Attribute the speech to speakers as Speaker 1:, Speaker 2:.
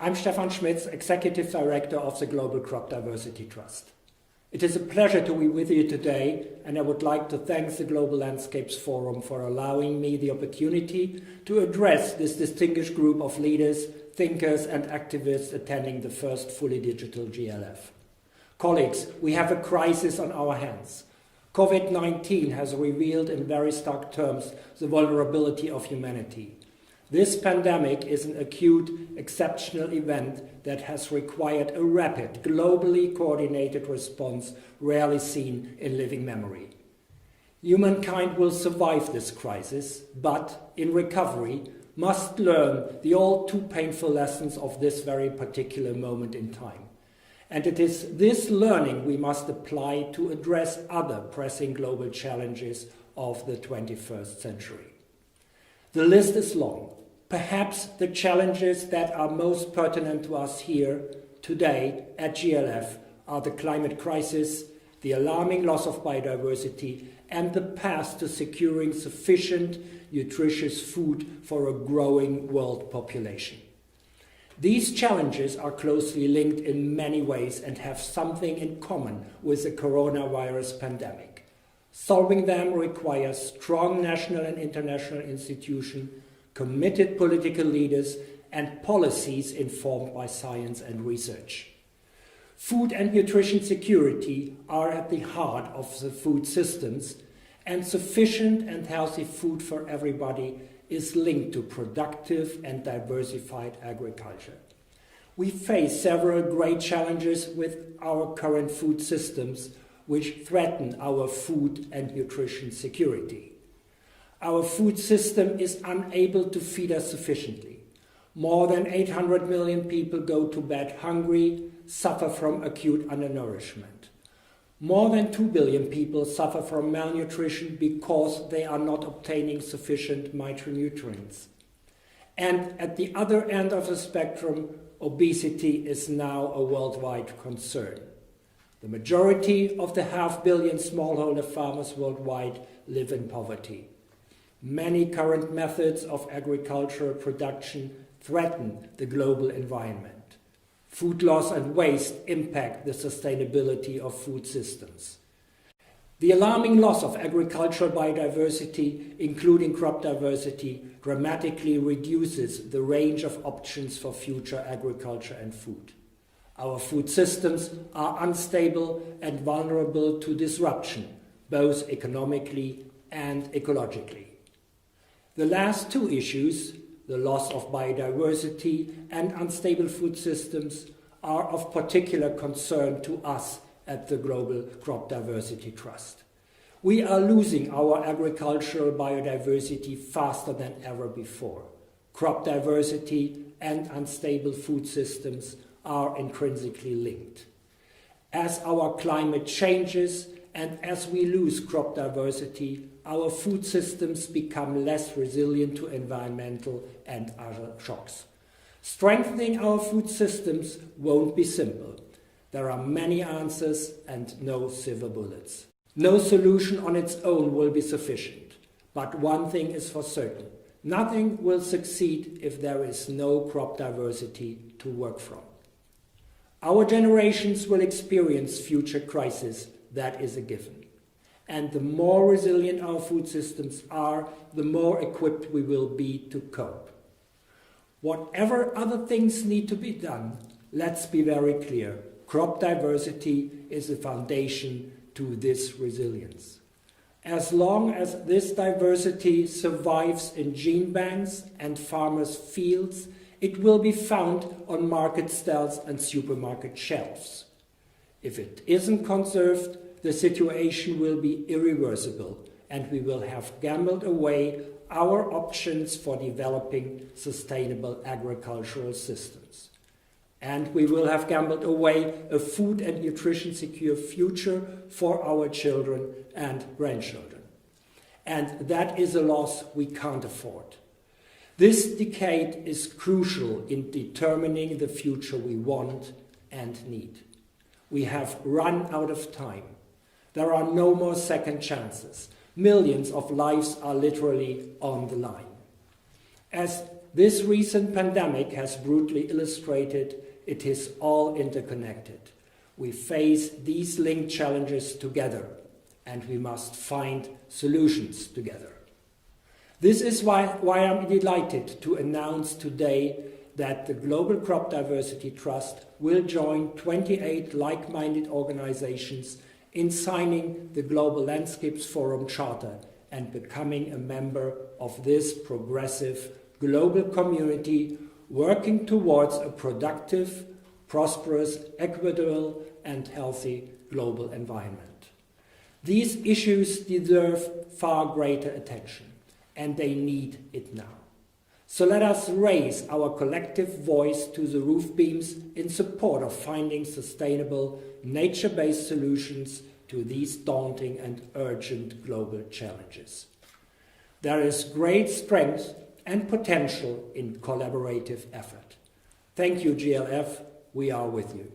Speaker 1: I'm Stefan Schmitz, Executive Director of the Global Crop Diversity Trust. It is a pleasure to be with you today, and I would like to thank the Global Landscapes Forum for allowing me the opportunity to address this distinguished group of leaders, thinkers and activists attending the first fully digital GLF. Colleagues, we have a crisis on our hands. COVID-19 has revealed in very stark terms the vulnerability of humanity. This pandemic is an acute, exceptional event that has required a rapid, globally coordinated response rarely seen in living memory. Humankind will survive this crisis, but in recovery must learn the all too painful lessons of this very particular moment in time. And it is this learning we must apply to address other pressing global challenges of the 21st century. The list is long. Perhaps the challenges that are most pertinent to us here today at GLF are the climate crisis, the alarming loss of biodiversity, and the path to securing sufficient, nutritious food for a growing world population. These challenges are closely linked in many ways and have something in common with the coronavirus pandemic. Solving them requires strong national and international institutions, committed political leaders, and policies informed by science and research. Food and nutrition security are at the heart of the food systems, and sufficient and healthy food for everybody is linked to productive and diversified agriculture. We face several great challenges with our current food systems, which threaten our food and nutrition security. Our food system is unable to feed us sufficiently. More than 800 million people go to bed hungry, suffer from acute undernourishment. More than 2 billion people suffer from malnutrition because they are not obtaining sufficient micronutrients. And at the other end of the spectrum, obesity is now a worldwide concern. The majority of the 500 million smallholder farmers worldwide live in poverty. Many current methods of agricultural production threaten the global environment. Food loss and waste impact the sustainability of food systems. The alarming loss of agricultural biodiversity, including crop diversity, dramatically reduces the range of options for future agriculture and food. Our food systems are unstable and vulnerable to disruption, both economically and ecologically. The last two issues, the loss of biodiversity and unstable food systems, are of particular concern to us at the Global Crop Diversity Trust. We are losing our agricultural biodiversity faster than ever before. Crop diversity and unstable food systems are intrinsically linked. As our climate changes and as we lose crop diversity, our food systems become less resilient to environmental and other shocks. Strengthening our food systems won't be simple. There are many answers and no silver bullets. No solution on its own will be sufficient. But one thing is for certain. Nothing will succeed if there is no crop diversity to work from. Our generations will experience future crises, that is a given. And the more resilient our food systems are, the more equipped we will be to cope. Whatever other things need to be done, let's be very clear. Crop diversity is the foundation to this resilience. As long as this diversity survives in gene banks and farmers' fields, it will be found on market stalls and supermarket shelves. If it isn't conserved, the situation will be irreversible, and we will have gambled away our options for developing sustainable agricultural systems. And we will have gambled away a food and nutrition secure future for our children and grandchildren. And that is a loss we can't afford. This decade is crucial in determining the future we want and need. We have run out of time. There are no more second chances. Millions of lives are literally on the line. As this recent pandemic has brutally illustrated, it is all interconnected. We face these linked challenges together, and we must find solutions together. This is why I'm delighted to announce today that the Global Crop Diversity Trust will join 28 like-minded organizations in signing the Global Landscapes Forum Charter and becoming a member of this progressive global community working towards a productive, prosperous, equitable and healthy global environment. These issues deserve far greater attention, and they need it now. So let us raise our collective voice to the roof beams in support of finding sustainable, nature-based solutions to these daunting and urgent global challenges. There is great strength and potential in collaborative effort. Thank you, GLF. We are with you.